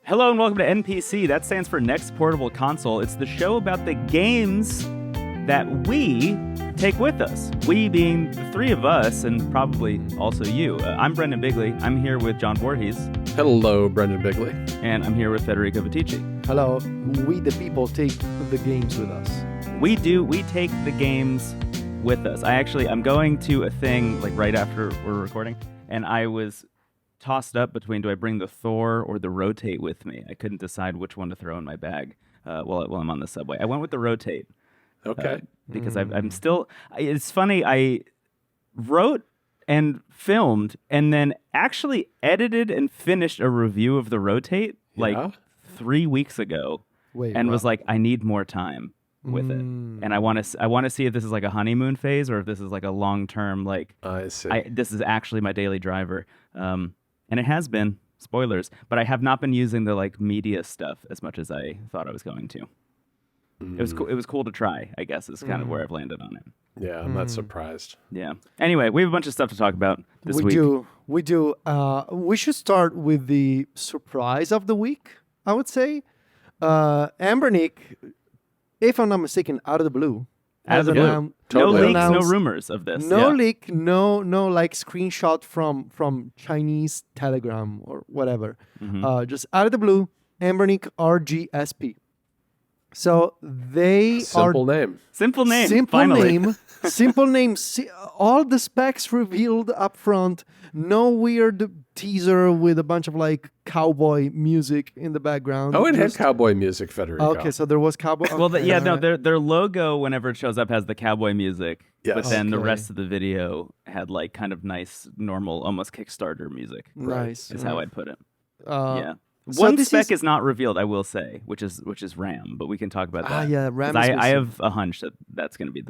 Hello and welcome to NPC. That stands for Next Portable Console. It's the show about the games that we take with us. We being the three of us, and probably also you. I'm Brendon Bigley. I'm here with John Voorhees. Hello, Brendon Bigley. And I'm here with Federico Ticci. Hello. We the people take the games with us. We do. We take the games with us. I'm going to a thing like right after we're recording, and I was tossed up between do I bring the Thor or the Rotate with me. I couldn't decide which one to throw in my bag while I'm on the subway. I went with the Rotate. Okay. Because I'm still... It's funny, I wrote and filmed and then actually edited and finished a review of the Rotate 3 weeks ago. Was like, I need more time with it. And I want to see if this is like a honeymoon phase or if this is like a long-term, like... I see. This is actually my daily driver. And it has been, spoilers, but I have not been using the like media stuff as much as I thought I was going to. It was cool. It was cool to try, I guess, is kind of where I've landed on it. Yeah, I'm not surprised. Yeah. Anyway, we have a bunch of stuff to talk about this week. We do. We should start with the surprise of the week, I would say. Anbernic, if I'm not mistaken, out of the blue. Out of the blue. Totally. No leaks, no rumors of this. No leak, no like screenshot from Chinese Telegram or whatever. Just out of the blue, Anbernic RGSP. So they Simple name. Simple name. Simple finally. name. Simple name. All the specs revealed up front. No weird teaser with a bunch of like cowboy music in the background. Oh, it had cowboy music, Federico. Okay, so there was cowboy. Well, their logo, whenever it shows up, has the cowboy music. Yes. But then the Okay. rest of the video had like kind of nice, normal, almost Kickstarter music. Nice. Is how I'd put it. Yeah. So One this spec is not revealed, I will say, which is RAM, but we can talk about that. Yeah, RAM. 'Cause I have a hunch that that's going to be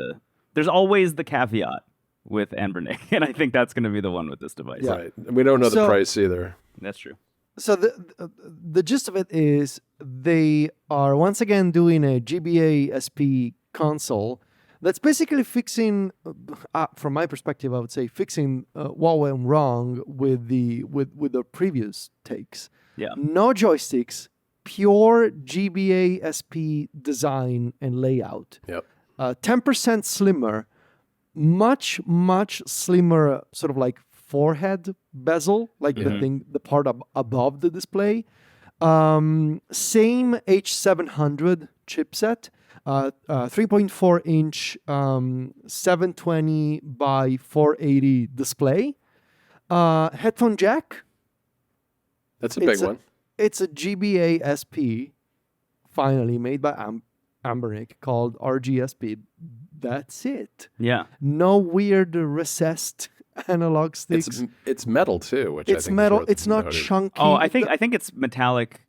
there's always the caveat with Anbernic, and I think that's going to be the one with this device. Yeah. Right. We don't know the price either. That's true. So the gist of it is they are once again doing a GBA SP console that's basically fixing, from my perspective, I would say fixing what went wrong with the previous takes. Yeah. No joysticks, pure GBA SP design and layout. Yep. 10% slimmer, much slimmer, sort of like forehead bezel, like the part above the display. Same H700 chipset, 3.4 inch 720 by 480 display. Headphone jack. That's a big one. It's a GBA SP, finally made by Anbernic, called RGSP. That's it. Yeah. No weird recessed analog sticks. It's metal too, which It's I think metal. is worth It's not noting. chunky. Oh, I think it's metallic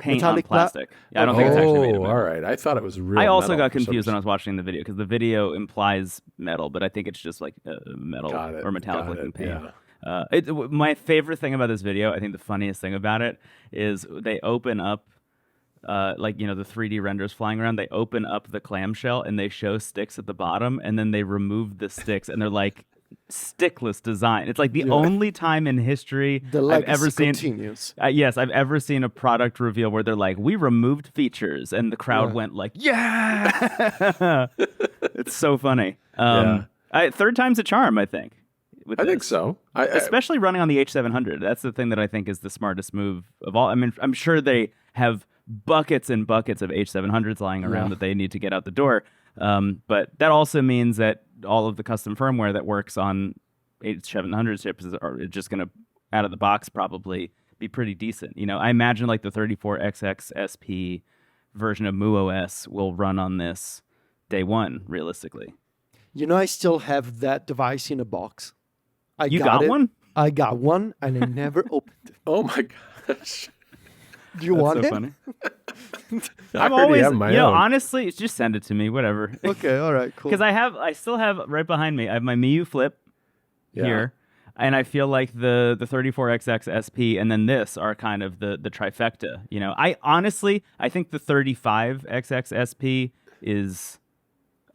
paint Metallic on plastic. I don't think it's actually made of metal. All right. I thought it was real. I also metal got for some confused when I reason. was watching the video because the video implies metal, but I think it's just like metal Got it, or metallic got looking it, paint. yeah. My favorite thing about this video, I think the funniest thing about it is they open up, the 3D renders flying around. They open up the clamshell and they show sticks at the bottom, and then they remove the sticks, and they're like stickless design. It's like the only time in history the I've legacy ever seen. continues. Yes, I've ever seen a product reveal where they're like, "We removed features," and the crowd went like, "Yeah!" It's so funny. Third time's a charm, I think. I think so. Especially running on the H700. That's the thing that I think is the smartest move of all. I mean, I'm sure they have buckets and buckets of H700s lying around that they need to get out the door. But that also means that all of the custom firmware that works on H700 chips are just going to, out of the box, probably be pretty decent. You know, I imagine like the 34XX SP version of MuOS will run on this day one, realistically. You know, I still have that device in a box. You got one? I got one, and I never opened it. Oh my gosh. Do you want so it? funny. I I'm already always, have my you know, own. honestly, just send it to me, whatever. Okay, all right, cool. Because I still have right behind me, I have my Miu Flip here, and I feel like the 34XX SP and then this are kind of the trifecta. You know, I think the 35XX SP is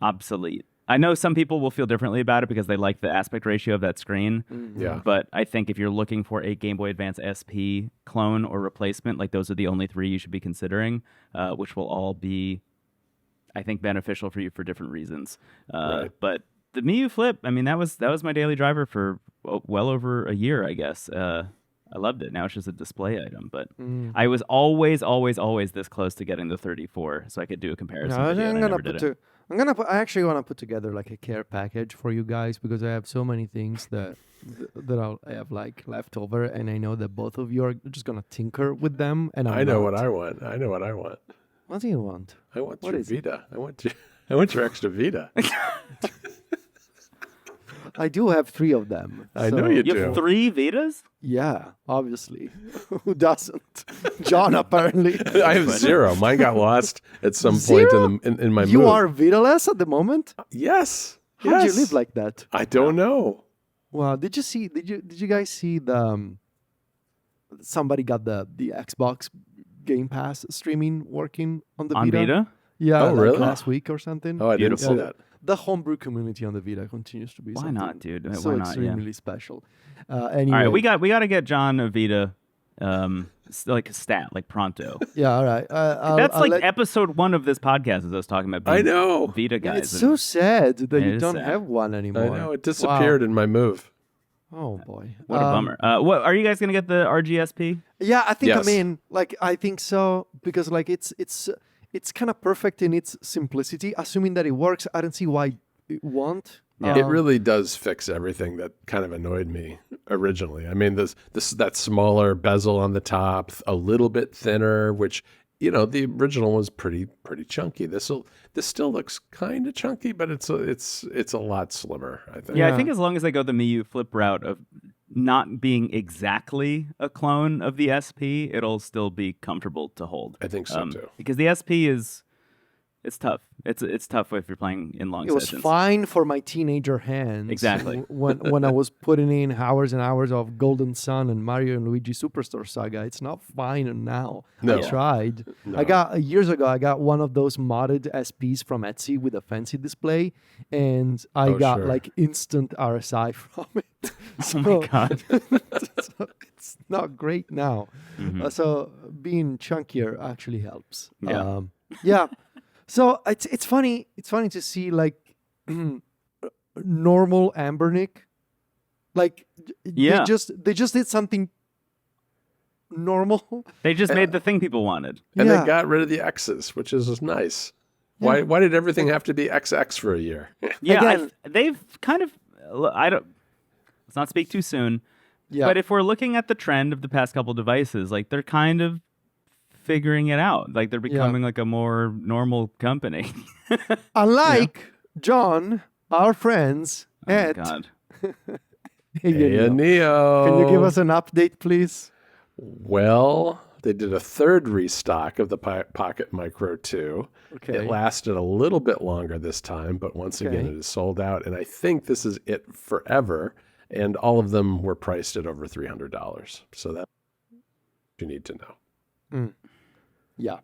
obsolete. I know some people will feel differently about it because they like the aspect ratio of that screen. Yeah. But I think if you're looking for a Game Boy Advance SP clone or replacement, like those are the only 3 you should be considering, which will all be, I think, beneficial for you for different reasons. Right. But the Mii Flip, I mean, that was my daily driver for well over a year, I guess. I loved it. Now it's just a display item, but I was always this close to getting the 34, so I could do a comparison. No, video, and I never did it. I actually want to put together like a care package for you guys because I have so many things that I have like left over, and I know that both of you are just gonna tinker with them. And I know what I want. What do you want? I want What your is it? Vita. I want your extra Vita. I do have 3 of them. I so- know you You do. have 3 Vitas? Yeah, obviously. Who doesn't? John, apparently. I have 0. Mine got lost at some point Zero? in my You move. are Vitaless at the moment? Yes. How do you live like that? I don't know. Well, did you guys see the somebody got the Xbox Game Pass streaming working on the On Vita? Yeah, Oh, like really? last week or something. Oh, I didn't see Beautiful. that. The homebrew community on the Vita continues to be Why something not, dude? so Why not? Yeah. extremely special. Anyway, All right, we got to get John a Vita, like a stat, like pronto. yeah, all right. That's I'll like let- episode 1 of this podcast is us talking about I being know. Vita guys. It's so sad that It you is don't sad. have one anymore. I know. It disappeared in my move. Oh boy, What a bummer. What are you guys gonna get the RGSP? Yeah, I think Yes. I'm in. Like, I think so because like it's kind of perfect in its simplicity. Assuming that it works, I don't see why it won't. It really does fix everything that kind of annoyed me originally. I mean, that smaller bezel on the top, a little bit thinner, which the original was pretty chunky. This still looks kind of chunky, but it's a lot slimmer, I think. Yeah, Yeah. I think as long as they go the Mii Flip route of not being exactly a clone of the SP, it'll still be comfortable to hold. I think so too. Because the SP it's tough. It's tough if you're playing in long It was sessions. fine for my teenager hands. Exactly. When I was putting in hours and hours of Golden Sun and Mario and Luigi Superstar Saga, it's not fine now. No. I tried. No. I got years ago. I got one of those modded SPs from Etsy with a fancy display, and I Oh, got sure. like instant RSI from it. Oh my god. So it's not great now. So being chunkier actually helps. Yeah. Yeah. So it's funny. It's funny to see like normal Anbernic, like Yeah. they just did something normal. They just made the thing people wanted. And Yeah. they got rid of the X's, which is nice. Why did everything have to be XX for a year? Yeah, Again- they've kind of. Let's not speak too soon. Yeah. But if we're looking at the trend of the past couple devices, like they're kind of figuring it out. Like they're becoming like a more normal company. Unlike John, our friends Oh my at god. AYANEO. Can you give us an update, please? Well, they did a third restock of the Pocket Micro 2. Okay. It lasted a little bit longer this time, but once again, Okay. it is sold out. And I think this is it forever. And all of them were priced at over $300. So that's what you need to know. Yeah.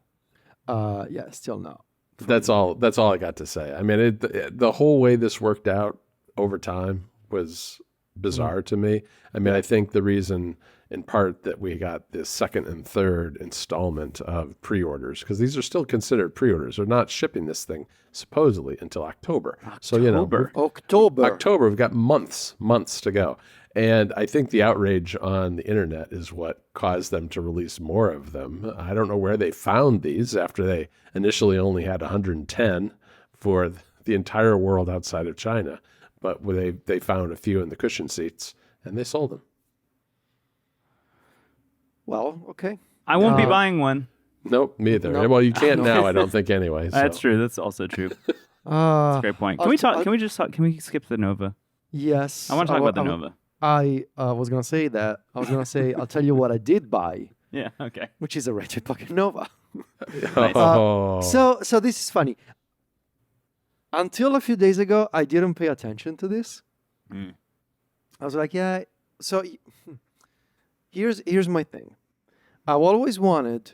Yeah. Still no. That's all I got to say. I mean, the whole way this worked out over time was bizarre to me. I mean, I think the reason in part that we got this second and third installment of pre-orders, because these are still considered pre-orders. They're not shipping this thing supposedly until October. So, October, we've got months to go. And I think the outrage on the internet is what caused them to release more of them. I don't know where they found these after they initially only had 110 for the entire world outside of China. But they found a few in the cushion seats and they sold them. Well, okay. I won't be buying one. Nope, me either. Nope. Well, you can't now, I don't think anyway. So. That's true. That's also true. That's a great point. Can we talk? Can we just talk? Can we skip the Nova? Yes. I want to talk about the Nova. I was gonna say that. I was gonna say I'll tell you what I did buy, Yeah. Okay. which is a Retroid Pocket Nova. Oh. So this is funny. Until a few days ago, I didn't pay attention to this. Mm. I was like, yeah. So here's my thing. I've always wanted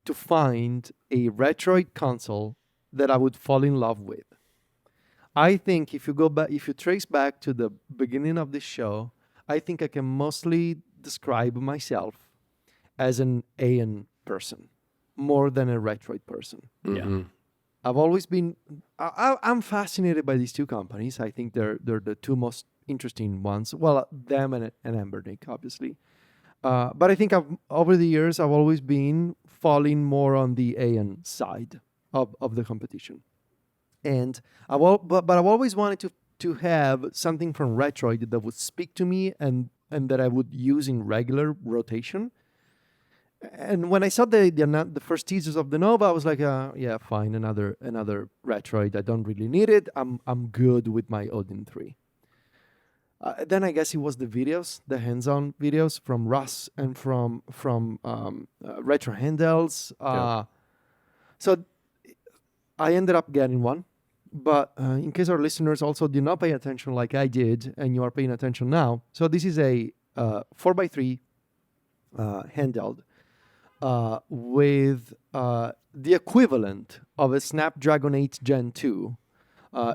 to find a Retroid console that I would fall in love with. I think if you trace back to the beginning of this show, I think I can mostly describe myself as an AN person more than a Retroid person. Yeah. I've always been. I'm fascinated by these two companies. I think they're the two most interesting ones. Well, them and Anbernic, obviously. But I think over the years I've always been falling more on the AN side of the competition, and but I've always wanted to have something from Retroid that would speak to me and that I would use in regular rotation. And when I saw the first teasers of the Nova, I was like, yeah, fine, another Retroid. I don't really need it. I'm good with my Odin 3. Then I guess it was the videos, the hands-on videos from Russ and from Retro Handhelds. So I ended up getting one. But in case our listeners also did not pay attention like I did, and you are paying attention now, so this is a 4x3 handheld with the equivalent of a Snapdragon 8 Gen 2.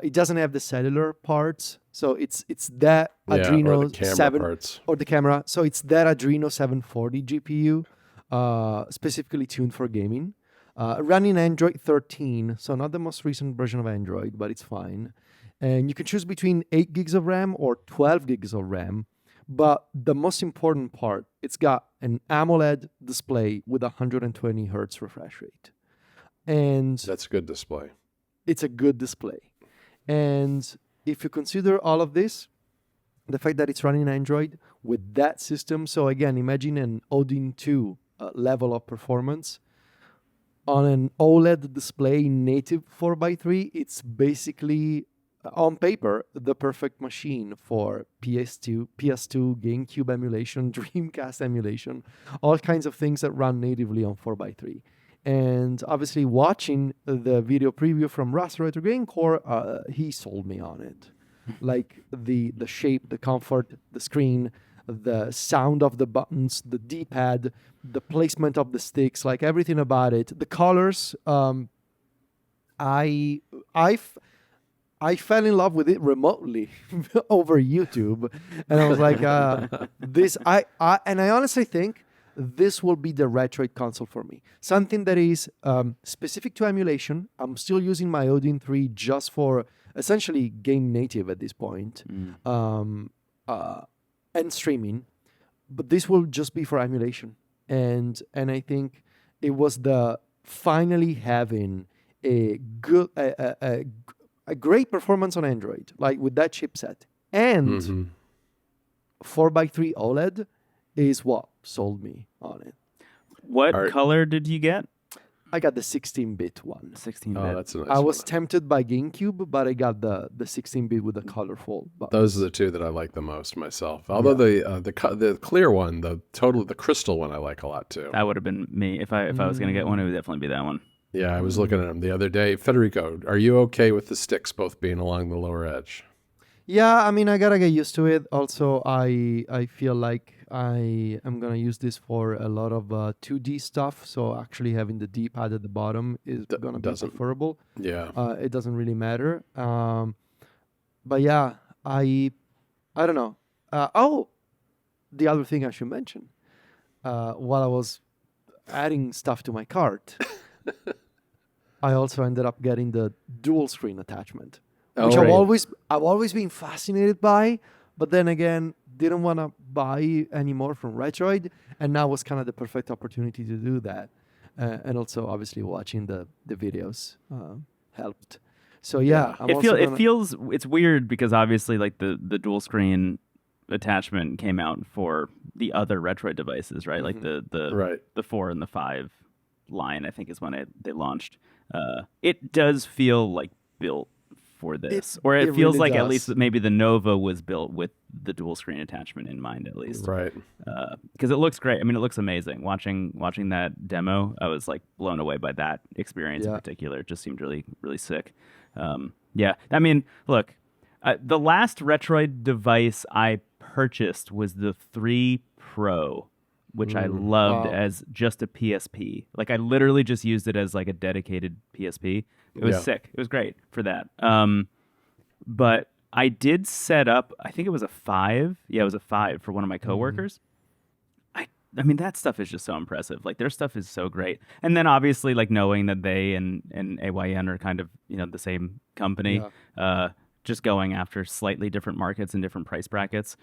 It doesn't have the cellular parts, so it's that Adreno or the camera 7 parts. or the camera. So it's that Adreno 740 GPU, specifically tuned for gaming. Running Android 13, so not the most recent version of Android, but it's fine. And you can choose between 8 gigs of RAM or 12 gigs of RAM. But the most important part, it's got an AMOLED display with 120 hertz refresh rate. And That's a good display. it's a good display. And if you consider all of this, the fact that it's running Android with that system, so again, imagine an Odin 2 level of performance. On an OLED display native 4x3, it's basically, on paper, the perfect machine for PS2, GameCube emulation, Dreamcast emulation, all kinds of things that run natively on 4x3. And obviously, watching the video preview from Russ Retro Game Core, he sold me on it. Like the shape, the comfort, the screen, the sound of the buttons, the D-pad, the placement of the sticks, like everything about it. The colors, I fell in love with it remotely over YouTube, and I was like, and I honestly think this will be the Retroid console for me. Something that is specific to emulation. I'm still using my Odin 3 just for essentially game native at this point. And streaming, but this will just be for emulation. And I think it was the finally having a good, a great performance on Android, like with that chipset, and 4x3 OLED is what sold me on it. What color did you get? I got the 16-bit one. 16-bit. Oh, that's a nice I was one. tempted by GameCube, but I got the 16-bit with the colorful buttons. Those are the two that I like the most myself. Although the clear one, the crystal one, I like a lot too. That would have been me if I was going to get one. It would definitely be that one. Yeah, I was looking at them the other day. Federico, are you okay with the sticks both being along the lower edge? Yeah, I mean, I gotta get used to it. Also, I feel like I am gonna use this for a lot of 2D stuff. So actually having the D-pad at the bottom is gonna be preferable. Yeah. It doesn't really matter. But yeah, I don't know. The other thing I should mention, while I was adding stuff to my cart, I also ended up getting the dual screen attachment. Which I've always been fascinated by, but then again, didn't want to buy any more from Retroid, and now was kind of the perfect opportunity to do that. And also, obviously, watching the videos helped. So yeah, it's weird because obviously, like the dual screen attachment came out for the other Retroid devices, right? Like the 4 and the 5 line, I think, is when they launched. It does feel like built for this, or it feels really like does. At least maybe the Nova was built with the dual screen attachment in mind, at least, right? Because it looks great. I mean, it looks amazing. Watching that demo, I was like blown away by that experience in particular. It just seemed really, really sick. Yeah, I mean, look, the last Retroid device I purchased was the 3 Pro, which I loved as just a PSP. Like I literally just used it as like a dedicated PSP. It was sick. It was great for that. but I did set up, I think it was a 5. Yeah, it was a 5 for one of my coworkers. I mean, that stuff is just so impressive. Like, their stuff is so great. And then obviously, like, knowing that they and AYN are kind of, the same company, just going after slightly different markets and different price brackets,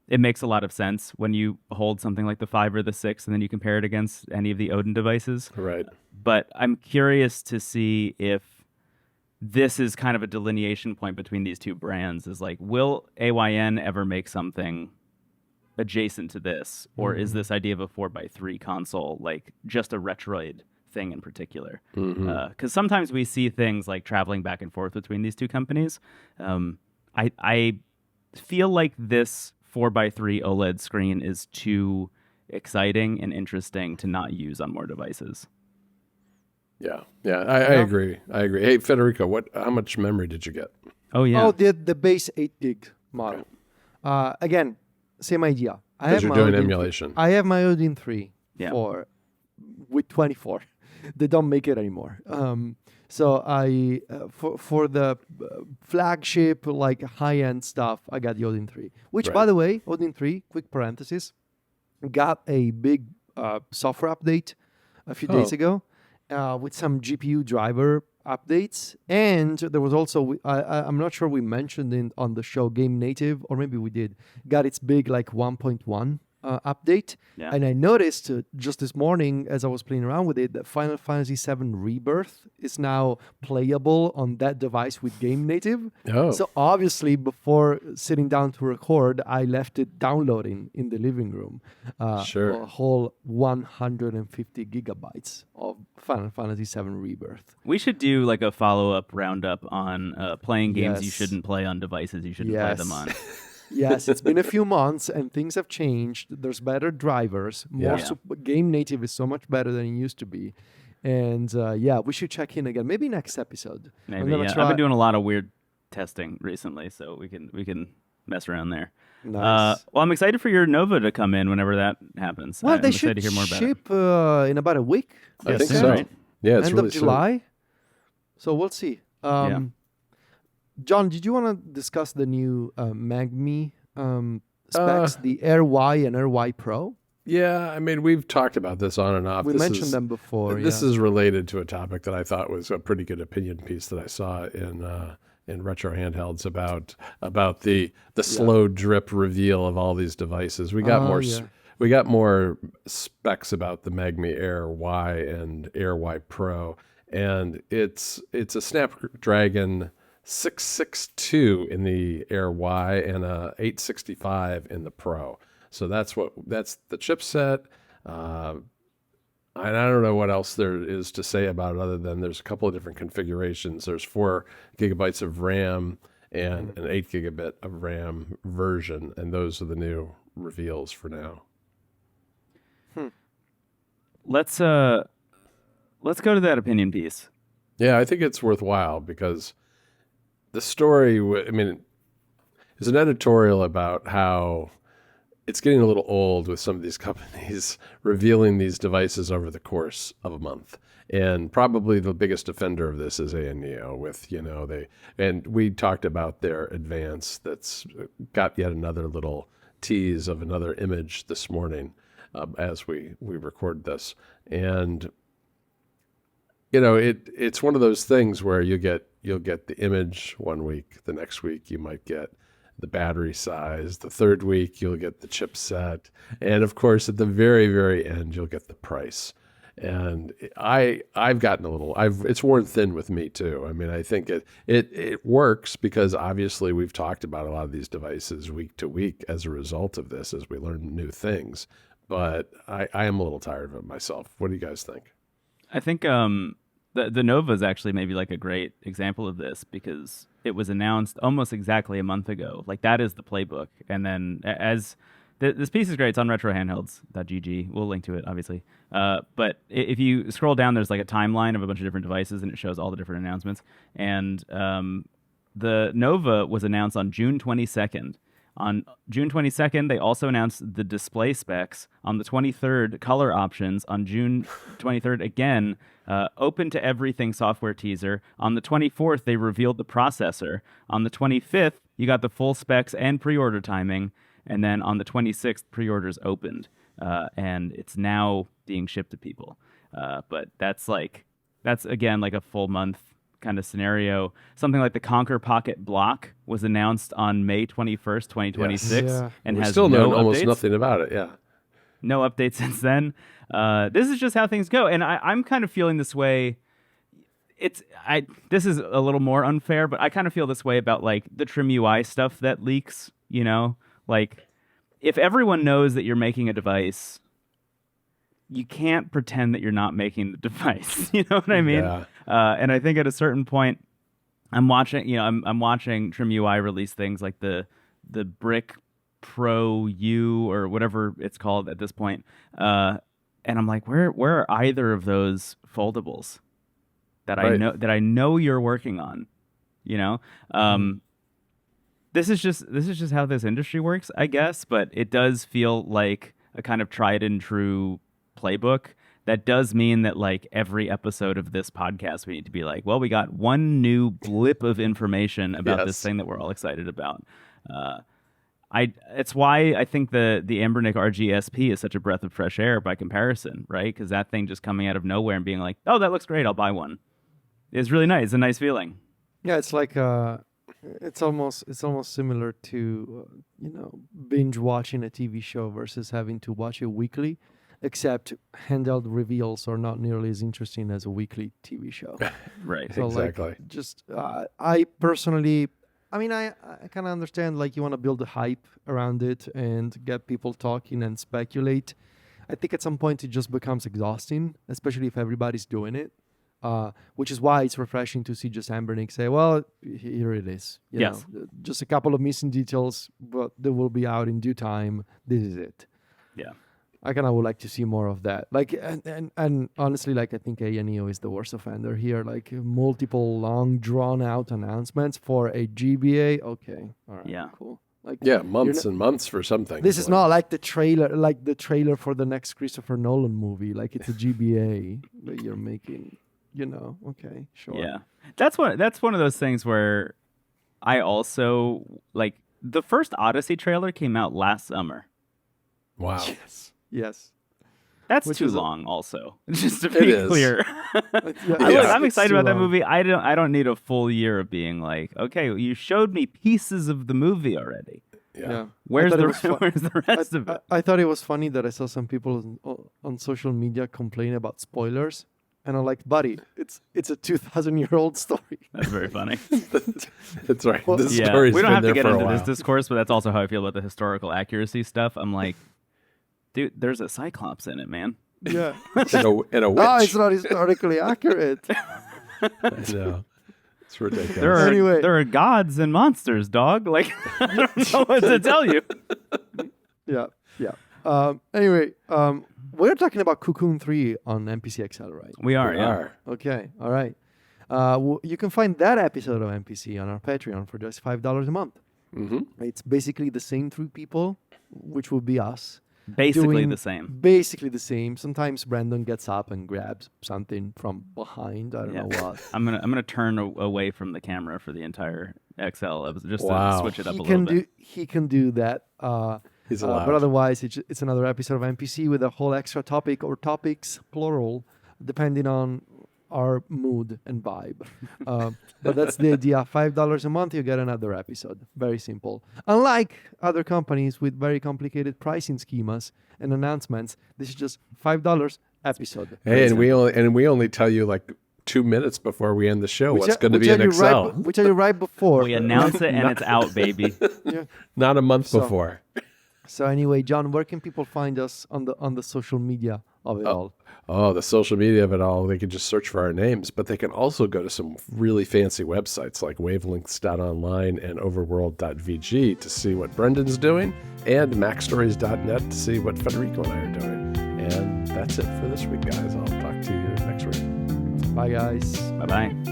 it makes a lot of sense when you hold something like the 5 or the 6 and then you compare it against any of the Odin devices. Right. But I'm curious to see if this is kind of a delineation point between these two brands. Is like, will AYN ever make something adjacent to this, or is this idea of a 4x3 console like just a Retroid thing in particular? Because sometimes we see things like traveling back and forth between these two companies. I feel like this 4x3 OLED screen is too exciting and interesting to not use on more devices. Yeah, I agree. Hey, Federico, how much memory did you get? Oh yeah. Oh, the base 8 gig model. Again, same idea. Because you're doing emulation. I have my Odin 3 Yeah. with 24. They don't make it anymore. So I for the flagship, like high-end stuff, I got the Odin 3. Which, by the way, Odin 3, quick parenthesis, got a big software update a few days ago with some GPU driver updates. And there was also, I'm not sure we mentioned on the show, Game Native, or maybe we did, got its big like 1.1 update. Yeah. And I noticed just this morning as I was playing around with it that Final Fantasy VII Rebirth is now playable on that device with Game Native. Oh. So obviously before sitting down to record, I left it downloading in the living room. Sure. A whole 150 gigabytes of Final Fantasy VII Rebirth. We should do like a follow-up roundup on playing games you Yes. shouldn't play on devices you shouldn't play them on. Yes, it's been a few months and things have changed. There's better drivers. Game Native is so much better than it used to be. And we should check in again. Maybe next episode. Maybe, yeah. I've been doing a lot of weird testing recently, so we can mess around there. Nice. Well, I'm excited for your Nova to come in whenever that happens. Well, I'm they excited should to hear more about it. ship in about a week. I think soon, so. right? Yeah, it's End really of July. So we'll see. John, did you want to discuss the new MagMe specs, the Air Y and Air Y Pro? Yeah, I mean, we've talked about this on and off. We mentioned them before. This is related to a topic that I thought was a pretty good opinion piece that I saw in Retro Handhelds about the slow drip reveal of all these devices. We got we got more specs about the MagMe Air Y and Air Y Pro, and it's a Snapdragon 662 in the Air Y and a 865 in the Pro. So that's the chipset. And I don't know what else there is to say about it other than there's a couple of different configurations. There's 4 gigabytes of RAM and an 8 gigabit of RAM version, and those are the new reveals for now. Let's go to that opinion piece. Yeah, I think it's worthwhile because the story, I mean, is an editorial about how it's getting a little old with some of these companies revealing these devices over the course of a month. And probably the biggest offender of this is AYANEO with, and we talked about their advance that's got yet another little tease of another image this morning as we record this. And, it's one of those things where you'll get the image one week, the next week you might get the battery size, the third week you'll get the chipset, and of course at the very, very end you'll get the price. And I've gotten it's worn thin with me too. I mean, I think it works because obviously we've talked about a lot of these devices week to week as a result of this, as we learn new things. But I am a little tired of it myself. What do you guys think? I think the Nova is actually maybe like a great example of this because it was announced almost exactly a month ago. Like that is the playbook. And then this piece is great. It's on retrohandhelds.gg. We'll link to it, obviously. But if you scroll down, there's like a timeline of a bunch of different devices, and it shows all the different announcements. And the Nova was announced on June 22nd, On June 22nd, they also announced the display specs. On the 23rd, color options. On June 23rd, again, open to everything software teaser. On the 24th, they revealed the processor. On the 25th, you got the full specs and pre-order timing. And then on the 26th, pre-orders opened. And it's now being shipped to people. But that's again like a full month kind of scenario. Something like the Conquer Pocket Block was announced on May 21st, 2026, and has still no know almost updates. nothing about it. Yeah, no updates since then. This is just how things go, and I'm kind of feeling this way. This is a little more unfair, but I kind of feel this way about like the Trim UI stuff that leaks. You know, like if everyone knows that you're making a device, you can't pretend that you're not making the device. You know what I mean? Yeah. And I think at a certain point, I'm watching Trim UI release things like the Brick Pro U or whatever it's called at this point, and I'm like, where are either of those foldables that I know you're working on? You know, this is just how this industry works, I guess. But it does feel like a kind of tried and true playbook. That does mean that like every episode of this podcast, we need to be like, well, we got one new blip of information about this thing that we're all excited about. It's why I think the Anbernic RGSP is such a breath of fresh air by comparison, right? Because that thing just coming out of nowhere and being like, oh, that looks great, I'll buy one, is really nice. It's a nice feeling. Yeah, it's like it's almost similar to binge watching a TV show versus having to watch it weekly. Except handheld reveals are not nearly as interesting as a weekly TV show. Right, so exactly. Like, just I personally, I mean, I kind of understand like you want to build a hype around it and get people talking and speculate. I think at some point it just becomes exhausting, especially if everybody's doing it. Which is why it's refreshing to see just Anbernic say, well, here it is. You know, just a couple of missing details, but they will be out in due time. This is it. Yeah. I kind of would like to see more of that. Like, and honestly, like, I think AYANEO is the worst offender here. Like, multiple long, drawn-out announcements for a GBA. Okay, all right, cool. Like, months and months for something. This is not like the trailer for the next Christopher Nolan movie. Like, it's a GBA that you're making. Okay, sure. Yeah, that's one of those things where I also like the first Odyssey trailer came out last summer. Wow. Yes. That's too long also. Just to be clear. I'm excited about that movie. I don't need a full year of being like, okay, you showed me pieces of the movie already. Yeah. Where's the rest of it? I thought it was funny that I saw some people on social media complain about spoilers. And I'm like, buddy, it's a 2,000-year-old story. That's very funny. That's right. Well, this story's we don't been have to there get for a into while. this discourse, but that's also how I feel about the historical accuracy stuff. I'm like, dude, there's a Cyclops in it, man. Yeah. and a witch. Oh, it's not historically accurate. No. It's ridiculous. There are gods and monsters, dog. Like, I don't know what to tell you. Yeah. Anyway, we're talking about Cocoon 3 on NPC XL, right? We are. Okay, all right. You can find that episode of NPC on our Patreon for just $5 a month. Mm-hmm. It's basically the same three people, which would be us. Basically the same. Basically the same. Sometimes Brendon gets up and grabs something from behind. I don't know what. I'm gonna turn away from the camera for the entire XL just to switch it up a little bit. He can do that. He's allowed. But otherwise, it's another episode of NPC with a whole extra topic or topics, plural, depending on our mood and vibe. But that's the idea. $5 a month, you get another episode. Very simple. Unlike other companies with very complicated pricing schemas and announcements, this is just $5 episode. Hey, and we only tell you like 2 minutes before we end the show what's going to be in Excel. We tell you right before. We announce it and it's out, baby. Yeah. Not a month before. So anyway, John, where can people find us on the social media of it all? Oh, the social media of it all. They can just search for our names, but they can also go to some really fancy websites like wavelengths.online and overworld.vg to see what Brendon's doing, and macstories.net to see what Federico and I are doing. And that's it for this week, guys. I'll talk to you next week. Bye, guys. Bye-bye.